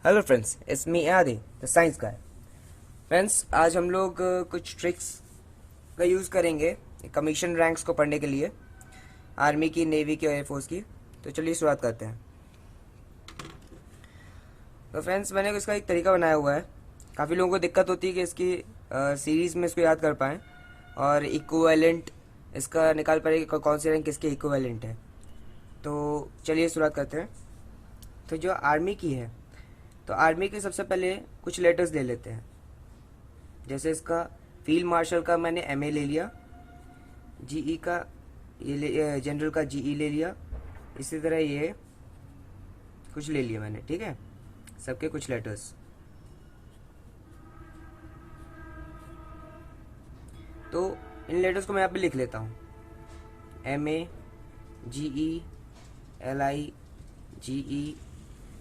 Hello friends, it's me आदि the science guy. Friends, आज हम लोग कुछ ट्रिक्स का यूज़ करेंगे कमीशन रैंक्स को पढ़ने के लिए, आर्मी की, नेवी की और एयरफोर्स की। तो चलिए शुरुआत करते हैं। तो फ्रेंड्स, मैंने इसका एक तरीका बनाया हुआ है। काफ़ी लोगों को दिक्कत होती है कि इसकी सीरीज़ में इसको याद कर पाएँ और इक्विवेलेंट इसका निकाल पाए कि कौन सी रैंक किसके इक्विवेलेंट है। तो चलिए शुरुआत करते हैं। तो जो आर्मी की है, तो आर्मी के सबसे पहले कुछ लेटर्स ले लेते हैं। जैसे इसका फील्ड मार्शल का मैंने एमए ले लिया, जीई का जनरल का जीई ले लिया, इसी तरह ये कुछ ले लिया मैंने। ठीक है, सबके कुछ लेटर्स। तो इन लेटर्स को मैं यहाँ पे लिख लेता हूँ। MA, GE, LI, GE,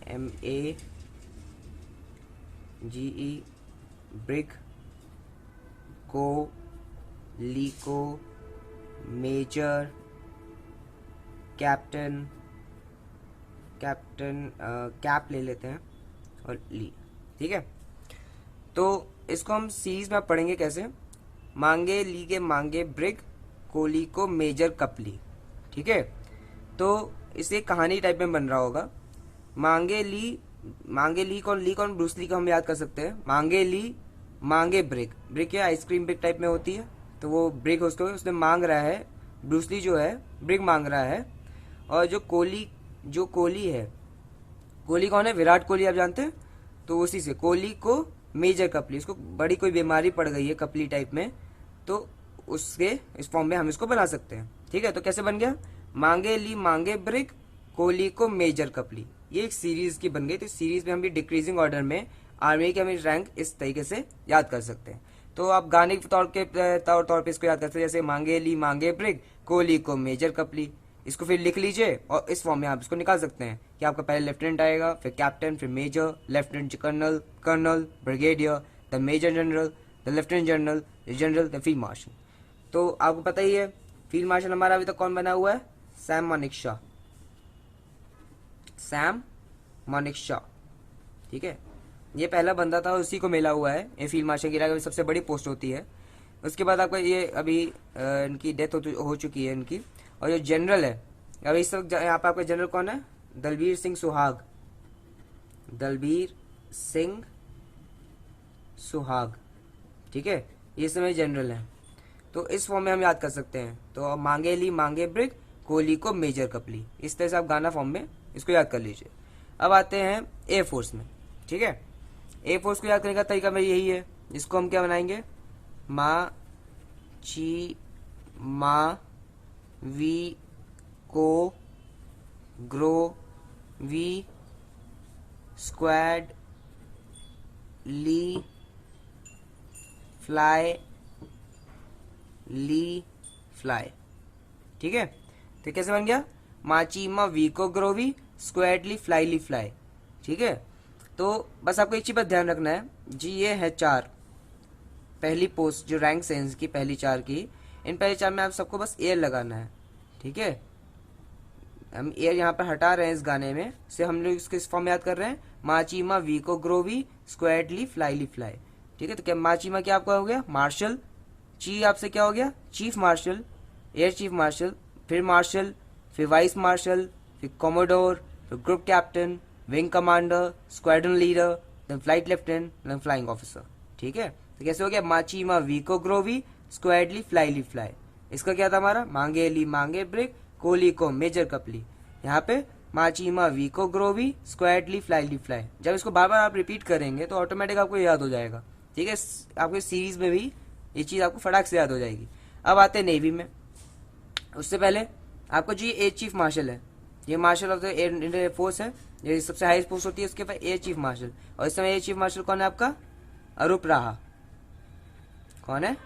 MA, GE, brig, को, लीको, मेजर, कैप्टन, कैप ले लेते हैं और ली। ठीक है, तो इसको हम सीरीज में पढ़ेंगे कैसे। मांगे लीगे मांगे ब्रिग, कोहली को मेजर कपली। ठीक है, तो इसे कहानी टाइप में बन रहा होगा। मांगे ली कौन ब्रूस ली को हम याद कर सकते हैं। मांगे ली मांगे ब्रिग, ब्रिग क्या आइसक्रीम ब्रिग टाइप में होती है, तो वो ब्रिग उसको उसने मांग रहा है। ब्रूस ली जो है ब्रिग मांग रहा है। और जो कोहली है, कोहली कौन है? विराट कोहली, आप जानते हैं। तो उसी से कोहली को मेजर कपली, उसको बड़ी कोई बीमारी पड़ गई है कपली टाइप में, तो उसके इस फॉर्म में हम इसको बना सकते हैं। ठीक है, तो कैसे बन गया? मांगे ली मांगे ब्रिग, कोहली को मेजर कपली। ये एक सीरीज की बन गई। तो सीरीज में हम भी डिक्रीजिंग ऑर्डर में आर्मी के हम रैंक इस तरीके से याद कर सकते हैं। तो आप गाने के तौर पे इसको याद कर सकते हैं, जैसे मांगे ली मांगे ब्रिग, कोहली को मेजर कपली। इसको फिर लिख लीजिए और इस फॉर्म में आप इसको निकाल सकते हैं कि आपका पहले लेफ्टिनेंट आएगा, फिर कैप्टन, फिर major, lieutenant colonel, brigadier, the major general, the lieutenant general, the general, the field marshal. तो आपको पता ही है फील्ड मार्शल हमारा अभी तक कौन बना हुआ है? सैम मानेकशॉ। सैम मानेकशॉ। ठीक है, ये पहला बंदा था, उसी को मिला हुआ है ये फील्ड मार्शल की सबसे बड़ी पोस्ट होती है। उसके बाद आपका ये अभी इनकी डेथ हो चुकी है इनकी। और जो जनरल है अभी इस वक्त यहाँ पे आपका जनरल कौन है? दलबीर सिंह सुहाग। दलबीर सिंह सुहाग। ठीक है, ये समय जनरल है। तो इस फॉर्म में हम याद कर सकते हैं। तो मांगे ली मांगे ब्रिग, कोहली को मेजर कपली। इस तरह से आप गाना फॉर्म में इसको याद कर लीजिए। अब आते हैं एयरफोर्स में। ठीक है, एयरफोर्स को याद करने का तरीका मेरी यही है। इसको हम क्या बनाएंगे? मा ची मा वी को ग्रो वी स्क्वाड ली फ्लाई ली फ्लाई। ठीक है, तो कैसे बन गया? माचीमा वी को ग्रोवी स्क्वाडली फ्लाई। ठीक है, तो बस आपको एक चीज पर ध्यान रखना है जी, ये है 4 पहली पोस्ट जो रैंक सेंस की पहली 4 की। इन पहले 4 में आप सबको बस एयर लगाना है। ठीक है, हम एयर यहाँ पर हटा रहे हैं इस गाने में से, हम लोग इसके इस फॉर्म याद कर रहे हैं। माचीमा वी को ग्रोवी स्क्वाडली फ्लाई। ठीक है, तो क्या माचीमा क्या आपका हो गया? मार्शल। ची आपसे क्या हो गया? Chief marshal, air chief marshal, फिर मार्शल, फिर वाइस मार्शल, फिर कॉमोडोर, फिर group captain, wing commander, squadron leader, then flight lieutenant, then flying officer. ठीक है, तो कैसे हो गया? माचीमा वी को ग्रोवी स्क्वाडली फ्लाई। इसका क्या था हमारा? मांगे ली मांगे ब्रिग, कोहली को मेजर कपली। यहाँ पे माचीमा वी को ग्रोवी स्क्वाडली फ्लाई। जब इसको बार बार आप रिपीट करेंगे तो ऑटोमेटिक आपको याद हो जाएगा। ठीक है, आपको सीरीज में भी ये चीज आपको फटाक से याद हो जाएगी। अब आते हैं नेवी में। उससे पहले आपको जो एयर चीफ मार्शल है, ये marshal of the air force है, ये सबसे हाईएस्ट पोस्ट होती है, उसके बाद एयर चीफ मार्शल। और इस समय एयर चीफ मार्शल कौन है आपका? अरूप राहा। कौन है?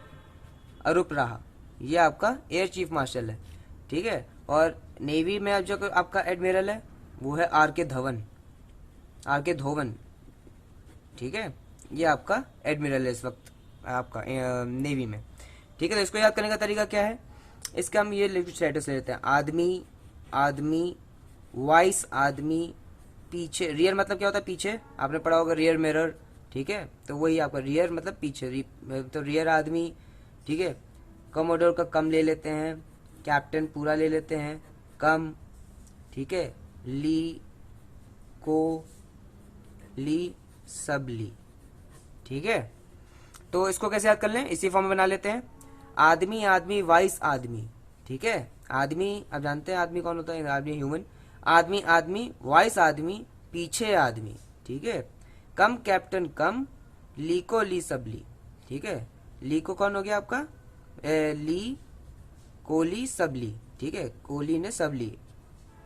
अरूप राहा। ये आपका एयर चीफ मार्शल है। ठीक है, और नेवी में अब जो आपका एडमिरल है वो है आर के धोवन। ठीक है, ये आपका एडमिरल है इस वक्त आपका नेवी में। ठीक है, तो इसको याद करने का तरीका क्या है? इसका हम ये स्टेटस ले लेते हैं। आदमी, वाइस आदमी, पीछे, रियर मतलब क्या होता है पीछे, आपने पढ़ा होगा रियर मिरर, ठीक है, तो वही आपका रियर मतलब पीछे, तो रियर आदमी, ठीक है। कमोडोर का कम ले लेते हैं, कैप्टन पूरा ले लेते हैं, कम, ठीक है, ली, को, ली, सब ली, ठीक है। तो इसको कैसे याद कर लें, इसी फॉर्म में बना लेते हैं। आदमी आदमी वाइस आदमी, ठीक है, आदमी अब जानते हैं आदमी कौन होता है, आदमी ह्यूमन, आदमी आदमी वाइस आदमी पीछे आदमी, ठीक है। कम कैप्टन कम, ली को ली सब ली, ठीक है। ली को कौन हो गया आपका, ली, कोहली सब ली, ठीक है, कोहली ने सब ली,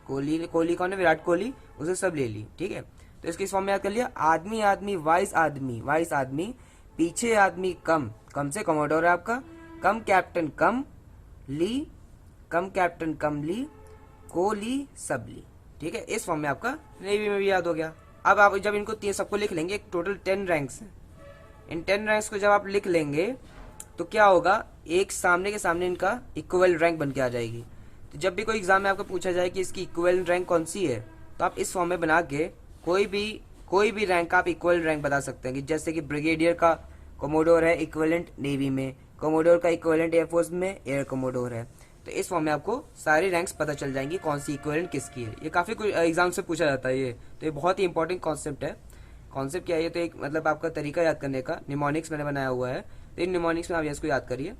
कोहली कौन है, विराट कोहली, उसे सब ले ली, ठीक है। तो इसके इस फॉर्म में याद कर लिया, आदमी आदमी वाइस आदमी पीछे आदमी कम, कम से कमोडोर है आपका, कम कैप्टन कम, ली, कम कैप्टन कम ली, कोहली सब ली, ठीक है। इस फॉर्म में आपका नेवी में भी याद हो गया। अब आप जब इनको सबको लिख लेंगे, टोटल 10 रैंक्स हैं, इन 10 रैंक्स को जब आप लिख लेंगे तो क्या होगा, एक सामने के सामने इनका इक्वल रैंक बन के आ जाएगी। तो जब भी कोई एग्जाम में आपको पूछा जाए कि इसकी इक्वल रैंक कौन सी है, तो आप इस फॉर्म में बना के कोई भी रैंक आप इक्वल रैंक बता सकते हैं, कि जैसे कि ब्रिगेडियर का कोमोडोर है इक्वलेंट नेवी में, कोमोडोर का इक्वलेंट एयरफोर्स में एयर कोमोडोर है। तो इस फॉर्म में आपको सारी रैंक्स पता चल जाएंगी कौन सी इक्वलेंट किसकी है। ये काफ़ी कुछ एग्जाम से पूछा जाता है ये, तो ये बहुत ही इंपॉर्टेंट कॉन्सेप्ट है। कॉन्सेप्ट क्या है, ये तो एक मतलब आपका तरीका याद करने का, निमोनिक्स मैंने बनाया हुआ है, तो इन निमोनिक्स में आप इसको याद करिए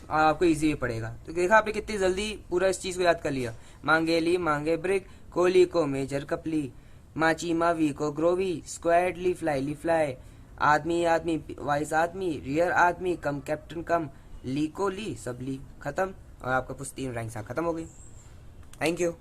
और आपको इजी भी पड़ेगा। तो देखा आपने कितनी जल्दी पूरा इस चीज़ को याद कर लिया। मांगे ली मांगे ब्रिग, कोहली को मेजर कपली, माची मावी को ग्रोवी, स्क्वाड ली फ्लाई, आदमी आदमी वाइस आदमी, रियर आदमी, कम कैप्टन कम, ली को ली सब ली, खत्म। और आपका कुछ 3 रैंक्स खत्म हो गई। Thank you.